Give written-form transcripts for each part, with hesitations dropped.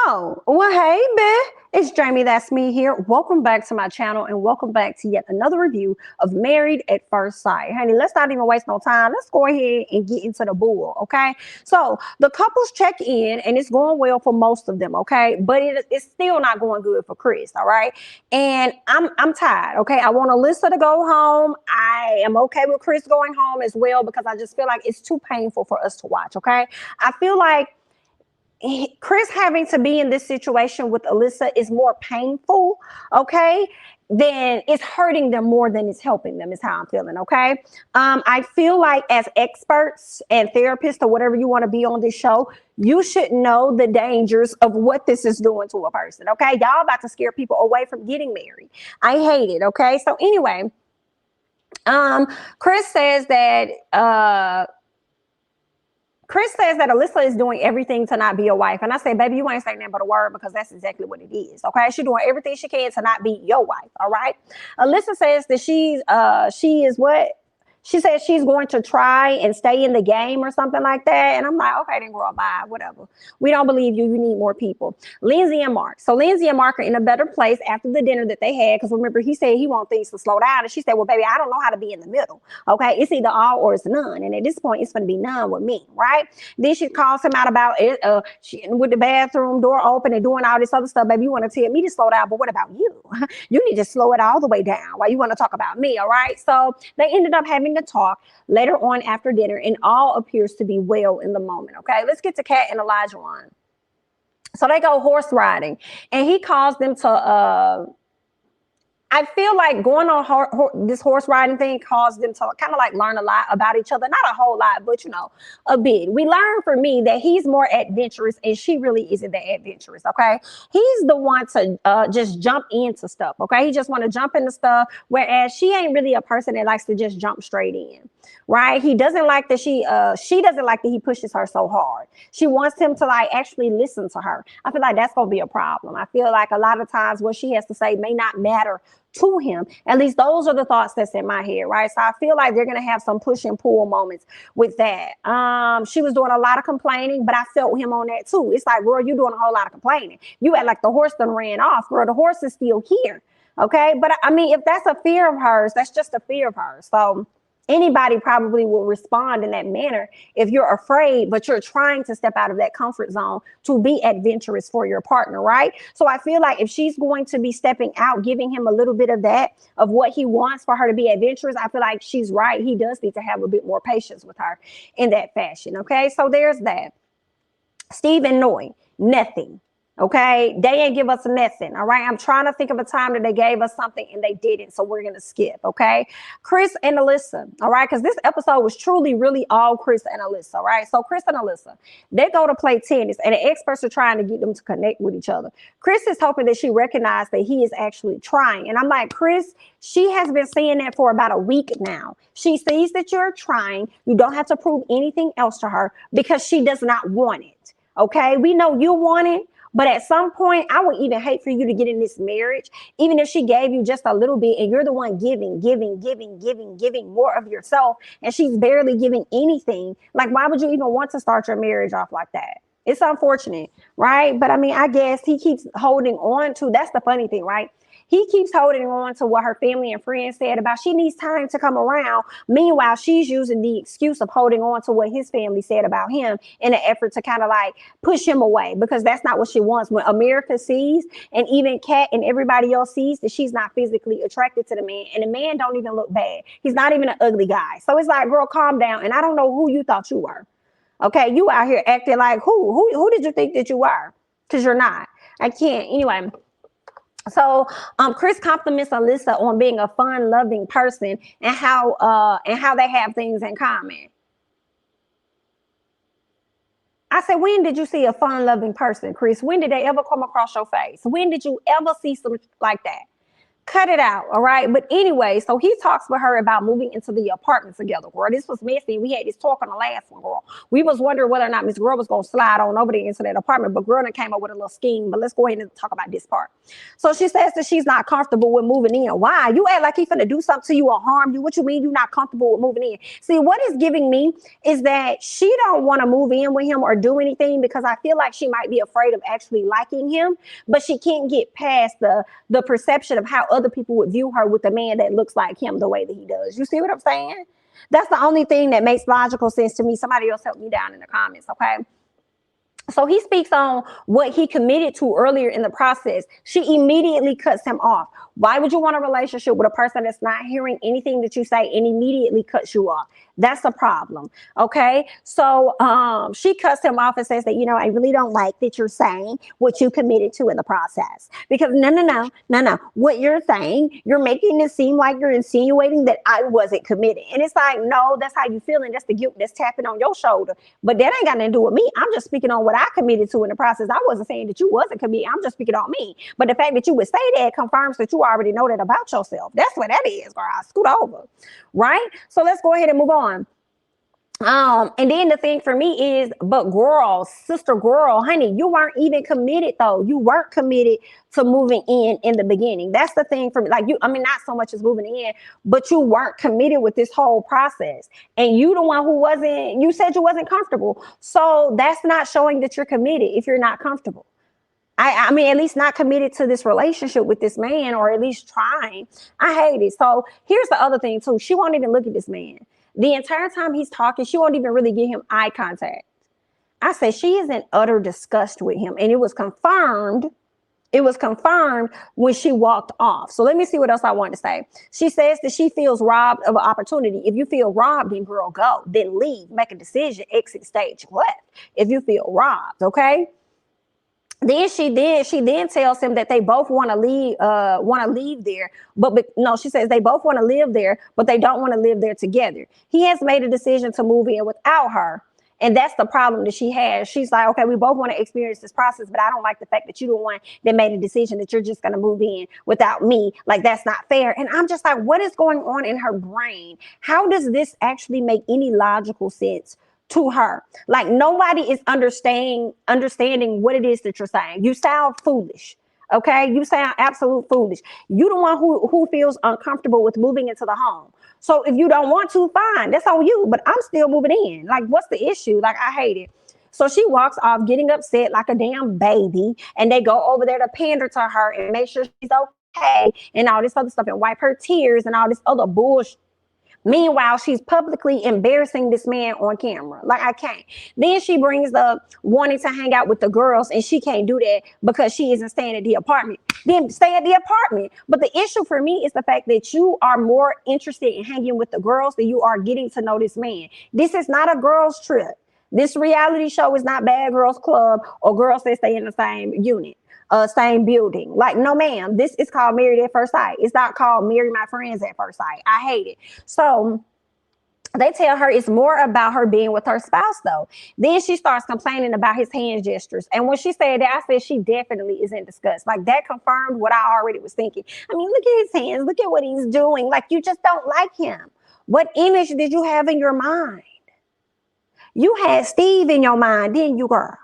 Oh, well, hey, babe. It's Jamie, that's me here. Welcome back to my channel and welcome back to yet another review of Married at First Sight. Honey, let's not even waste no time. Let's go ahead and get into the bull, okay? So the couples check in and it's going well for most of them, okay? But it's still not going good for Chris, all right? And I'm tired, okay? I want Alyssa to go home. I am okay with Chris going home as well because I just feel like it's too painful for us to watch, okay? I feel like Chris having to be in this situation with Alyssa is more painful, okay? Then it's hurting them more than it's helping them, is how I'm feeling, okay? I feel like as experts and therapists or whatever you want to be on this show, you should know the dangers of what this is doing to a person, okay? Y'all about to scare people away from getting married. I hate it, okay? So anyway, Chris says that Alyssa is doing everything to not be a wife. And I say, baby, you ain't saying nothing but a word because that's exactly what it is. Okay. She's doing everything she can to not be your wife. All right. Alyssa says that she is what? She says she's going to try and stay in the game or something like that. And I'm like, okay, then girl, bye, whatever. We don't believe you. You need more people. Lindsay and Mark. So Lindsay and Mark are in a better place after the dinner that they had. Because remember, he said he wants things to slow down. And she said, well, baby, I don't know how to be in the middle. Okay. It's either all or it's none. And at this point, it's going to be none with me. Right. Then she calls him out about it. She with the bathroom door open and doing all this other stuff. Baby, you want to tell me to slow down. But what about you? You need to slow it all the way down. Why you want to talk about me? All right. So they ended up having to talk later on after dinner, and all appears to be well in the moment. Okay, let's get to Kat and Elijah on. So they go horse riding, and he calls them to I feel like going on this horse riding thing caused them to kind of like learn a lot about each other. Not a whole lot, but you know, a bit. We learned from me that he's more adventurous and she really isn't that adventurous, okay? He's the one to just jump into stuff, okay? He just want to jump into stuff, whereas she ain't really a person that likes to just jump straight in, right? He doesn't like that she doesn't like that he pushes her so hard. She wants him to like actually listen to her. I feel like that's going to be a problem. I feel like a lot of times what she has to say may not matter to him. At least those are the thoughts that's in my head, right? So I feel like they're going to have some push and pull moments with that. She was doing a lot of complaining, but I felt him on that too. It's like, girl, you're doing a whole lot of complaining. You act like the horse done ran off. Girl, the horse is still here. Okay. But I mean, if that's a fear of hers, that's just a fear of hers. So anybody probably will respond in that manner if you're afraid, but you're trying to step out of that comfort zone to be adventurous for your partner, right? So I feel like if she's going to be stepping out, giving him a little bit of that, of what he wants for her to be adventurous, I feel like she's right. He does need to have a bit more patience with her in that fashion, okay? So there's that. Steve and Noy, nothing. Okay, they ain't give us nothing. All right, I'm trying to think of a time that they gave us something and they didn't, so we're gonna skip. Okay, Chris and Alyssa. All right, because this episode was truly really all Chris and Alyssa. All right, so Chris and Alyssa, they go to play tennis and the experts are trying to get them to connect with each other. Chris is hoping that she recognizes that he is actually trying, and I'm like, Chris, she has been saying that for about a week now. She sees that you're trying. You don't have to prove anything else to her because she does not want it. Okay, we know you want it. But at some point, I would even hate for you to get in this marriage, even if she gave you just a little bit and you're the one giving more of yourself and she's barely giving anything. Like, why would you even want to start your marriage off like that? It's unfortunate, right? But I mean, I guess he keeps holding on to, that's the funny thing, right? He keeps holding on to what her family and friends said about she needs time to come around. Meanwhile, she's using the excuse of holding on to what his family said about him in an effort to kind of like push him away, because that's not what she wants. When America sees, and even Kat and everybody else sees, that she's not physically attracted to the man, and the man don't even look bad. He's not even an ugly guy. So it's like, girl, calm down. And I don't know who you thought you were. Okay, you out here acting like who did you think that you were? Because you're not. I can't. Anyway. So Chris compliments Alyssa on being a fun, loving person and how they have things in common. I said, when did you see a fun, loving person, Chris? When did they ever come across your face? When did you ever see something like that? Cut it out, all right? But anyway, so he talks with her about moving into the apartment together, girl. This was messy. We had this talk on the last one, girl. We was wondering whether or not Miss Girl was going to slide on over there into that apartment, but girl came up with a little scheme. But let's go ahead and talk about this part. So she says that she's not comfortable with moving in. Why? You act like he's finna do something to you or harm you. What you mean you're not comfortable with moving in? See, what is giving me is that she don't want to move in with him or do anything because I feel like she might be afraid of actually liking him, but she can't get past the perception of how other people would view her with a man that looks like him the way that he does. You see what I'm saying? That's the only thing that makes logical sense to me. Somebody else help me down in the comments, okay? So he speaks on what he committed to earlier in the process. She immediately cuts him off. Why would you want a relationship with a person that's not hearing anything that you say and immediately cuts you off? That's a problem. Okay. So she cuts him off and says that, I really don't like that you're saying what you committed to in the process. Because no. What you're saying, you're making it seem like you're insinuating that I wasn't committed. And it's like, no, that's how you feeling. That's the guilt that's tapping on your shoulder. But that ain't got nothing to do with me. I'm just speaking on what I committed to in the process. I wasn't saying that you wasn't committed. I'm just speaking on me. But the fact that you would say that confirms that you already know that about yourself. That's what that is, girl. I scoot over. Right? So let's go ahead and move on. And then the thing for me is, but girl, sister girl, honey, you weren't even committed though. You weren't committed to moving in the beginning. That's the thing for me. Like not so much as moving in, but you weren't committed with this whole process. And you the one who wasn't, you said you wasn't comfortable. So that's not showing that you're committed if you're not comfortable. I mean, at least not committed to this relationship with this man, or at least trying. I hate it. So here's the other thing too. She won't even look at this man. The entire time he's talking, she won't even really give him eye contact. I say she is in utter disgust with him. And it was confirmed. It was confirmed when she walked off. So let me see what else I want to say. She says that she feels robbed of an opportunity. If you feel robbed, then girl, go. Then leave. Make a decision. Exit stage left. If you feel robbed, okay? Then she tells him that they both want to leave there, but no, she says they both want to live there, but they don't want to live there together. He has made a decision to move in without her, and that's the problem that she has. She's like, okay, we both want to experience this process, but I don't like the fact that you're the one that made a decision that you're just going to move in without me. Like, that's not fair. And I'm just like, what is going on in her brain? How does this actually make any logical sense to her? Like, nobody is understanding what it is that you're saying. You sound foolish. Okay, you sound absolute foolish. You the one who feels uncomfortable with moving into the home. So if you don't want to, fine, that's on you. But I'm still moving in. Like, what's the issue? Like, I hate it. So she walks off getting upset like a damn baby, and they go over there to pander to her and make sure she's okay and all this other stuff and wipe her tears and all this other bullshit. Meanwhile, she's publicly embarrassing this man on camera. Like, I can't. Then she brings up wanting to hang out with the girls, and she can't do that because she isn't staying at the apartment. Then stay at the apartment. But the issue for me is the fact that you are more interested in hanging with the girls than you are getting to know this man. This is not a girls' trip. This reality show is not Bad Girls Club or girls that stay in the same unit. Same building. Like, no, ma'am, this is called Married at First Sight. It's not called Marry My Friends at First Sight. I hate it. So they tell her it's more about her being with her spouse, though. Then she starts complaining about his hand gestures. And when she said that, I said she definitely is in disgust. Like, that confirmed what I already was thinking. I mean, look at his hands. Look at what he's doing. Like, you just don't like him. What image did you have in your mind? You had Steve in your mind, didn't you, girl?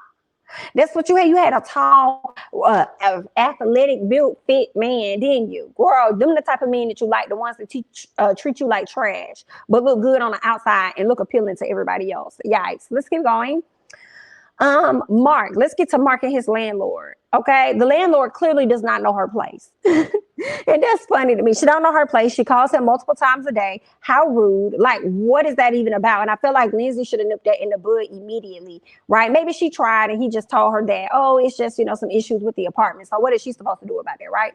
That's what you had. You had a tall, athletic, built, fit man, didn't you? Girl, them the type of men that you like, the ones that treat you like trash, but look good on the outside and look appealing to everybody else. Yikes. Let's keep going. Mark. Let's get to Mark and his landlord. Okay, the landlord clearly does not know her place. And that's funny to me. She don't know her place. She calls him multiple times a day. How rude. Like, what is that even about? And I feel like Lindsay should have nipped that in the bud immediately, right? Maybe she tried and he just told her that, oh, it's just, some issues with the apartment. So what is she supposed to do about that, right?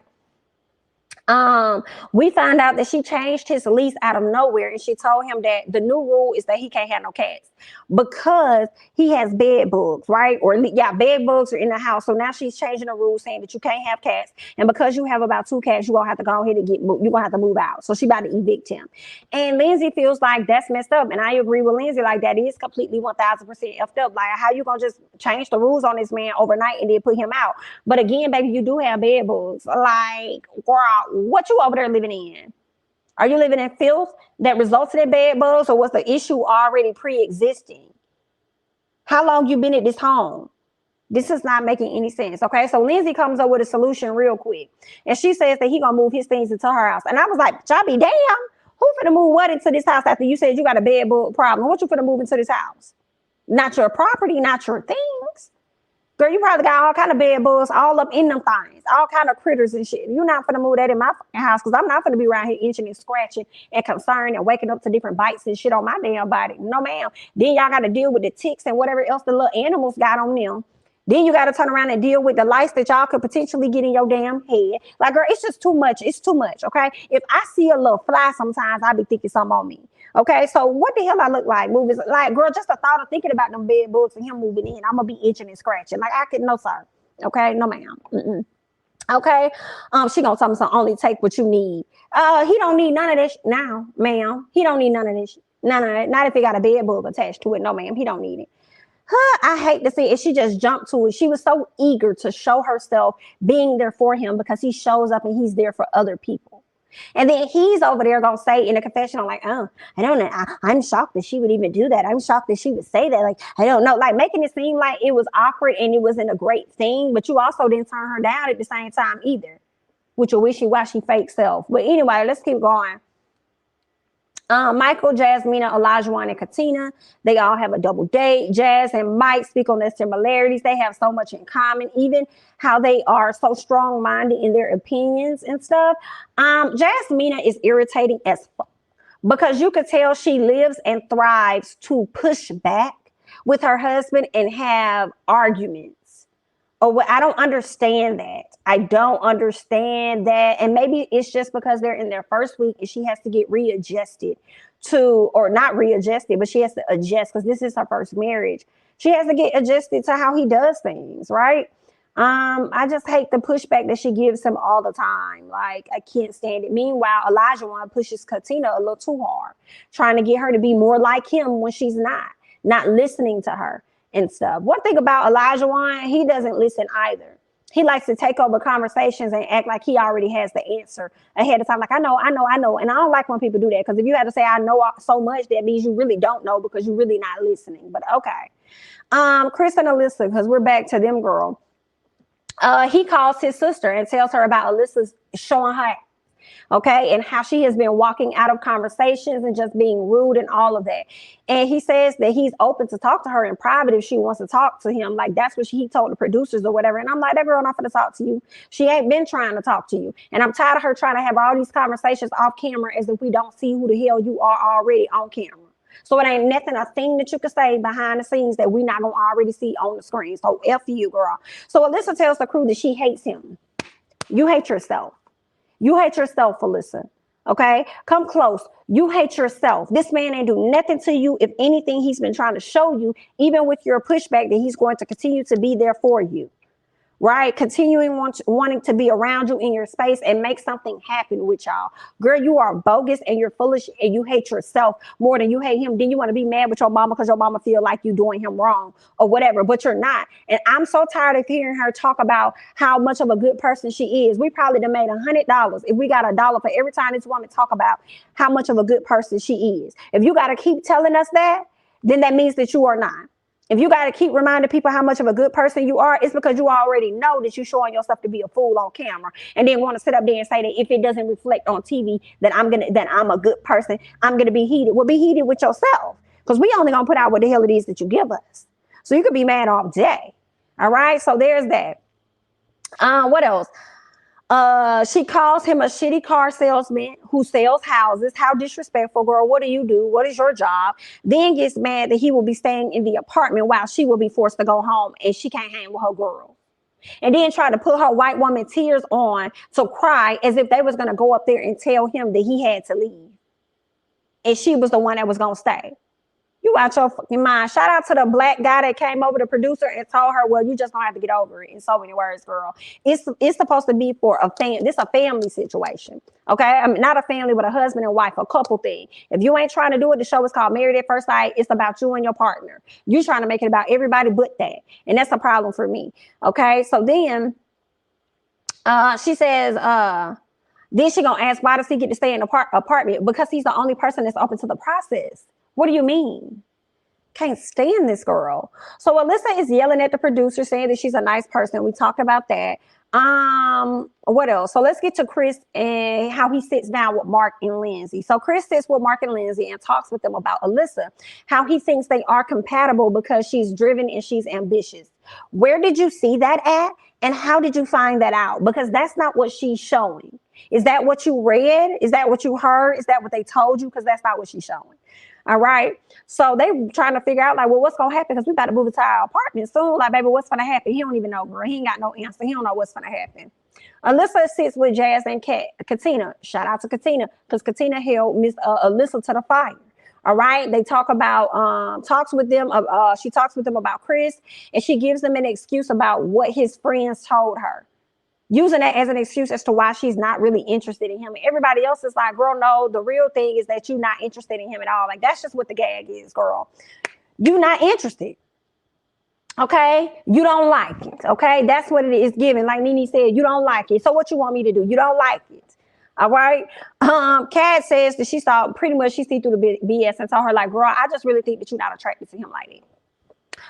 We found out that she changed his lease out of nowhere, and she told him that the new rule is that he can't have no cats because he has bed bugs, right? Or bed bugs are in the house. So now she's changing the rule, saying that you can't have cats, and because you have about 2 cats, you're gonna have to go ahead and you're gonna have to move out. So she about to evict him, and Lindsay feels like that's messed up, and I agree with Lindsay. Like, that is completely 1000% effed up. Like, how you gonna just change the rules on this man overnight and then put him out? But again, baby, you do have bed bugs. Like, girl, what you over there living in? Are you living in filth that resulted in bed bugs, or was the issue already pre-existing? How long you been at this home? This is not making any sense. Okay, so Lindsay comes up with a solution real quick, and she says that he gonna move his things into her house. And I was like, y'all be damn, who finna move what into this house after you said you got a bed bug problem? What you finna move into this house? Not your property, not your things. Girl, you probably got all kind of bed bugs all up in them things, all kind of critters and shit. You're not finna move that in my fucking house, because I'm not finna be around here itching and scratching and concerned and waking up to different bites and shit on my damn body. No, ma'am. Then y'all got to deal with the ticks and whatever else the little animals got on them. Then you got to turn around and deal with the lice that y'all could potentially get in your damn head. Like, girl, it's just too much. It's too much, okay? If I see a little fly sometimes, I be thinking something on me. Okay, so what the hell I look like? Movies like, girl, just the thought of thinking about them bed bugs and him moving in, I'm gonna be itching and scratching. Like, I could, no, sir. Okay, no, ma'am. Mm-mm. Okay, she gonna tell me something. Only take what you need. He don't need none of this now, ma'am. He don't need none of this. None of it. Not if he got a bed bug attached to it. No, ma'am. He don't need it. I hate to see it. She just jumped to it. She was so eager to show herself being there for him, because he shows up and he's there for other people. And then he's over there gonna say in a confessional, like, oh, I don't know. I'm shocked that she would even do that. I'm shocked that she would say that. Like, I don't know. Like, making it seem like it was awkward and it wasn't a great thing, but you also didn't turn her down at the same time either, with your wishy-washy fake self. But anyway, let's keep going. Michael, Jasmina, Olajuwon, and Katina, they all have a double date. Jazz and Mike speak on their similarities. They have so much in common, how they are so strong-minded in their opinions and stuff. Jasmina is irritating as fuck, because you could tell she lives and thrives to push back with her husband and have arguments. Oh, I don't understand that. I don't understand that. And maybe it's just because they're in their first week and she has to get readjusted to, or not readjusted, but she has to adjust, because this is her first marriage. She has to get adjusted to how he does things, right? I just hate the pushback that she gives him all the time. Like, I can't stand it. Meanwhile, Olajuwon pushes Katina a little too hard, trying to get her to be more like him when she's not listening to her and stuff. One thing about Olajuwon, he doesn't listen either. He likes to take over conversations and act like he already has the answer ahead of time. Like, I know. And I don't like when people do that, because if you have to say, I know so much, that means you really don't know, because you're really not listening. But okay. Chris and Alyssa, because we're back to them, girl. He calls his sister and tells her about Alyssa's showing her, okay, and how she has been walking out of conversations and just being rude and all of that. And he says that he's open to talk to her in private if she wants to talk to him. Like, that's what he told the producers or whatever. And I'm like, that girl not gonna talk to you. She ain't been trying to talk to you. And I'm tired of her trying to have all these conversations off camera as if we don't see who the hell you are already on camera. So it ain't nothing, a thing that you can say behind the scenes that we not gonna already see on the screen. So F you, girl. So Alyssa tells the crew that she hates him. You hate yourself. You hate yourself, Alyssa. Okay? Come close. You hate yourself. This man ain't do nothing to you. If anything, he's been trying to show you, even with your pushback, that he's going to continue to be there for you. Right? Continuing wanting to be around you in your space and make something happen with y'all. Girl, you are bogus and you're foolish and you hate yourself more than you hate him. Then you want to be mad with your mama because your mama feel like you doing him wrong or whatever, but you're not. And I'm so tired of hearing her talk about how much of a good person she is. We probably done made $100 if we got $1 for every time this woman talk about how much of a good person she is. If you got to keep telling us that, then that means that you are not. If you got to keep reminding people how much of a good person you are, it's because you already know that you're showing yourself to be a fool on camera, and then want to sit up there and say that if it doesn't reflect on TV that I'm a good person, I'm gonna be heated. Well, be heated with yourself, because we only gonna put out what the hell it is that you give us. So you could be mad all day. All right. So there's that. What else? She calls him a shitty car salesman who sells houses. How disrespectful, girl. What do you do? What is your job? Then gets mad that he will be staying in the apartment while she will be forced to go home and she can't hang with her girl. And then try to put her white woman tears on to cry as if they was going to go up there and tell him that he had to leave. And she was the one that was going to stay. You out your fucking mind. Shout out to the black guy that came over, the producer, and told her, well, you just don't have to get over it. In so many words, girl. It's supposed to be for a family. This is a family situation. Okay? I mean, not a family, but a husband and wife, a couple thing. If you ain't trying to do it, the show is called Married at First Sight. It's about you and your partner. You trying to make it about everybody but that. And that's a problem for me. Okay? So then she says, Then she gonna ask, why does he get to stay in the apartment? Because he's the only person that's open to the process. What do you mean? Can't stand this girl. So Alyssa is yelling at the producer, saying that she's a nice person. We talked about that. What else? So let's get to Chris and how he sits down with Mark and Lindsay. So Chris sits with Mark and Lindsay and talks with them about Alyssa, how he thinks they are compatible because she's driven and she's ambitious. Where did you see that at? And how did you find that out? Because that's not what she's showing. Is that what you read? Is that what you heard? Is that what they told you? Because that's not what she's showing. All right. So they trying to figure out, like, well, what's going to happen? Because we about to move into our apartment soon. Like, baby, what's going to happen? He don't even know, girl. He ain't got no answer. He don't know what's going to happen. Alyssa sits with Jazz and Katina. Shout out to Katina, because Katina held Miss Alyssa to the fire. All right. They talk about, talks with them. She talks with them about Chris, and she gives them an excuse about what his friends told her, using that as an excuse as to why she's not really interested in him. And everybody else is like, girl, no, the real thing is that you're not interested in him at all. Like, that's just what the gag is, girl. You're not interested. Okay? You don't like it. Okay? That's what it is given. Like Nene said, you don't like it. So what you want me to do? You don't like it. All right. Kat says that she saw pretty much, she see through the BS and told her, like, girl, I just really think that you're not attracted to him like that.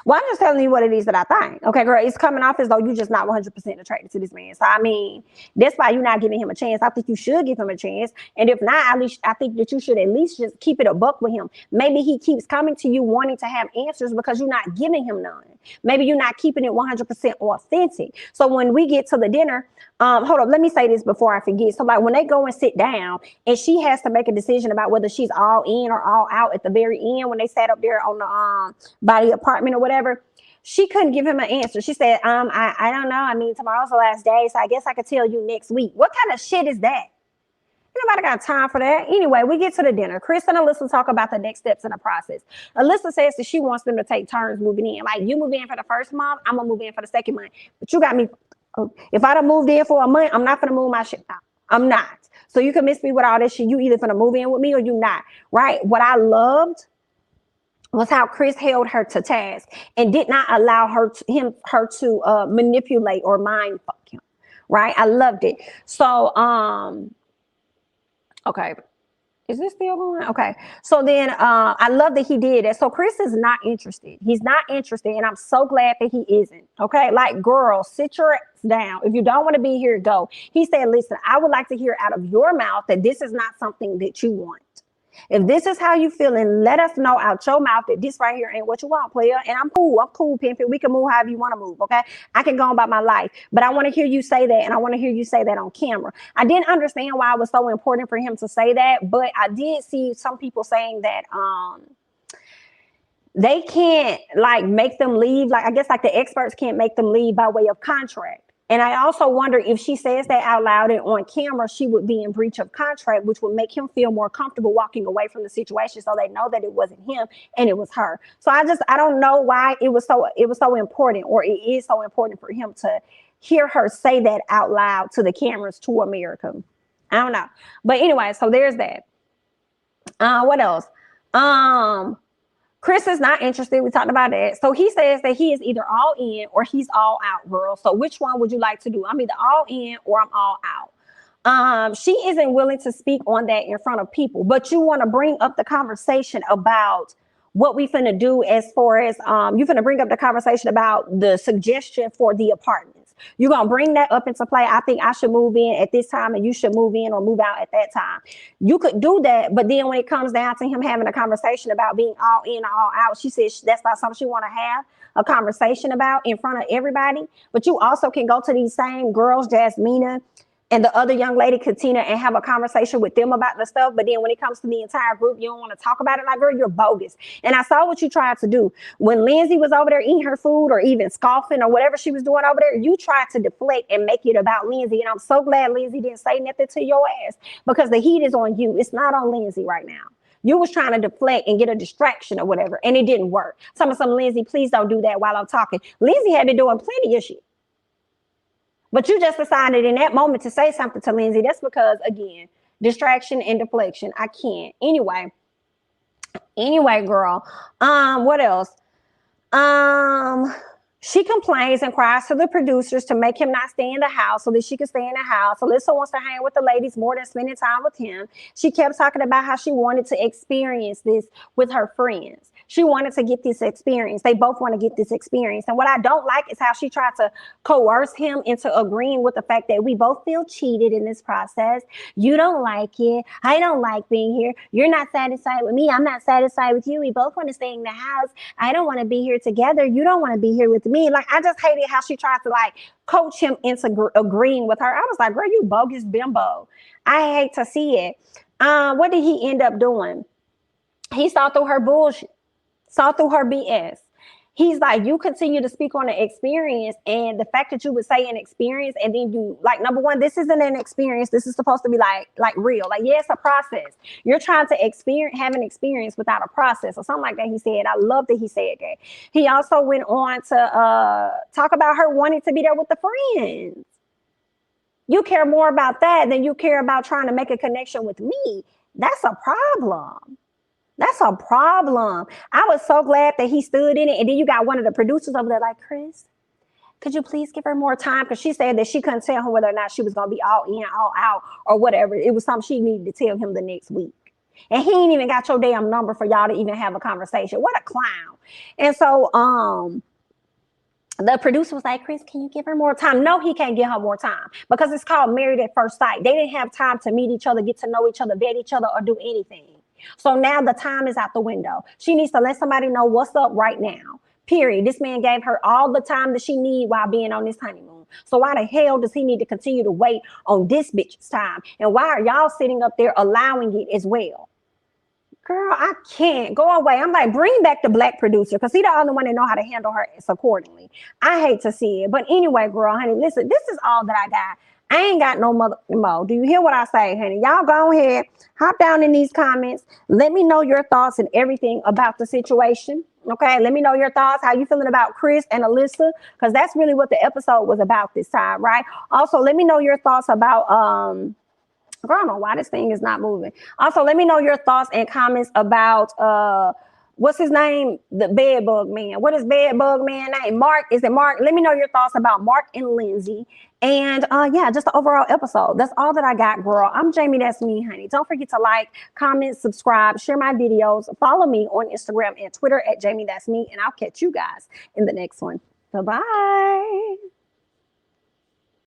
Well, I'm just telling you what it is that I think. Okay, girl, it's coming off as though you're just not 100% attracted to this man. So, I mean, that's why you're not giving him a chance. I think you should give him a chance. And if not, at least I think that you should at least just keep it a buck with him. Maybe he keeps coming to you wanting to have answers because you're not giving him none. Maybe you're not keeping it 100% authentic. So when we get to the dinner, hold up, let me say this before I forget. So like when they go and sit down and she has to make a decision about whether she's all in or all out at the very end, when they sat up there on the by the apartment or whatever, she couldn't give him an answer. She said, I don't know. I mean, tomorrow's the last day, so I guess I could tell you next week. What kind of shit is that? Nobody got time for that. Anyway, we get to the dinner. Chris and Alyssa talk about the next steps in the process. Alyssa says that she wants them to take turns moving in. Like, you move in for the first month, I'm gonna move in for the second month. But you got me. If I done moved in for a month, I'm not gonna move my shit out. I'm not. So you can miss me with all this shit. You either gonna move in with me or you not. Right? What I loved was how Chris held her to task and did not allow her to manipulate or mind fuck him. Right? I loved it. So okay. Is this still going? Okay. So then I love that he did that. So Chris is not interested. He's not interested. And I'm so glad that he isn't. Okay. Like, girl, sit your ass down. If you don't want to be here, go. He said, listen, I would like to hear out of your mouth that this is not something that you want. If this is how you feeling, let us know out your mouth that this right here ain't what you want, player. And I'm cool, pimping. We can move however you want to move, okay? I can go on about my life. But I want to hear you say that, and I want to hear you say that on camera. I didn't understand why it was so important for him to say that, but I did see some people saying that they can't, like, make them leave. Like, I guess, like, the experts can't make them leave by way of contract. And I also wonder if she says that out loud and on camera, she would be in breach of contract, which would make him feel more comfortable walking away from the situation, so they know that it wasn't him and it was her. So I don't know why it was so important, or it is so important for him to hear her say that out loud to the cameras, to America. I don't know. But anyway, so there's that. What else? Chris is not interested. We talked about that. So he says that he is either all in or he's all out, girl. So which one would you like to do? I'm either all in or I'm all out. She isn't willing to speak on that in front of people, but you want to bring up the conversation about what we finna do, as far as you finna bring up the conversation about the suggestion for the apartments. You're gonna bring that up into play. I think I should move in at this time and you should move in or move out at that time. You could do that, but then when it comes down to him having a conversation about being all in or all out, she says that's not something she want to have a conversation about in front of everybody. But you also can go to these same girls, Jasmina and the other young lady, Katina, and have a conversation with them about the stuff. But then when it comes to the entire group, you don't want to talk about it. Like, girl, you're bogus. And I saw what you tried to do. When Lindsay was over there eating her food or even scoffing or whatever she was doing over there, you tried to deflect and make it about Lindsay. And I'm so glad Lindsay didn't say nothing to your ass, because the heat is on you. It's not on Lindsay right now. You was trying to deflect and get a distraction or whatever, and it didn't work. Some Lindsay, please don't do that while I'm talking. Lindsay had been doing plenty of shit. But you just decided in that moment to say something to Lindsay. That's because, again, distraction and deflection. I can't. Anyway, girl. What else? She complains and cries to the producers to make him not stay in the house so that she can stay in the house. Alyssa wants to hang with the ladies more than spending time with him. She kept talking about how she wanted to experience this with her friends. She wanted to get this experience. They both want to get this experience. And what I don't like is how she tried to coerce him into agreeing with the fact that we both feel cheated in this process. You don't like it. I don't like being here. You're not satisfied with me. I'm not satisfied with you. We both want to stay in the house. I don't want to be here together. You don't want to be here with me. Like, I just hated how she tried to like coach him into agreeing with her. I was like, girl, you bogus bimbo. I hate to see it. What did he end up doing? He saw through her bullshit, saw through her BS. He's like, you continue to speak on an experience, and the fact that you would say an experience and then you like, number one, this isn't an experience. This is supposed to be like real. Like, yeah, it's a process. You're trying to have an experience without a process or something like that. He said, I love that he said that. He also went on to talk about her wanting to be there with the friends. You care more about that than you care about trying to make a connection with me. That's a problem. That's a problem. I was so glad that he stood in it. And then you got one of the producers over there like, Chris, could you please give her more time? Because she said that she couldn't tell him whether or not she was going to be all in, all out, or whatever. It was something she needed to tell him the next week. And he ain't even got your damn number for y'all to even have a conversation. What a clown. And so the producer was like, Chris, can you give her more time? No, he can't give her more time because it's called Married at First Sight. They didn't have time to meet each other, get to know each other, vet each other, or do anything. So now the time is out the window. She needs to let somebody know what's up right now. Period. This man gave her all the time that she need while being on this honeymoon. So why the hell does he need to continue to wait on this bitch's time? And why are y'all sitting up there allowing it as well? Girl, I can't. Go away. I'm like, bring back the black producer because he's the only one that know how to handle her accordingly. I hate to see it. But anyway, girl, honey, listen, this is all that I got. I ain't got no mother more. Do you hear what I say, honey? Y'all go ahead, hop down in these comments. Let me know your thoughts and everything about the situation. Okay, let me know your thoughts. How you feeling about Chris and Alyssa? Because that's really what the episode was about this time, right? Also, let me know your thoughts about girl, I don't know why this thing is not moving. Also, let me know your thoughts and comments about what's his name? The bed bug man. What is bed bug man name? Mark. Is it Mark? Let me know your thoughts about Mark and Lindsay. And yeah, just the overall episode. That's all that I got, girl. I'm Jamie. That's me, honey. Don't forget to like, comment, subscribe, share my videos. Follow me on Instagram and Twitter at Jamie. That's me. And I'll catch you guys in the next one. Bye-bye.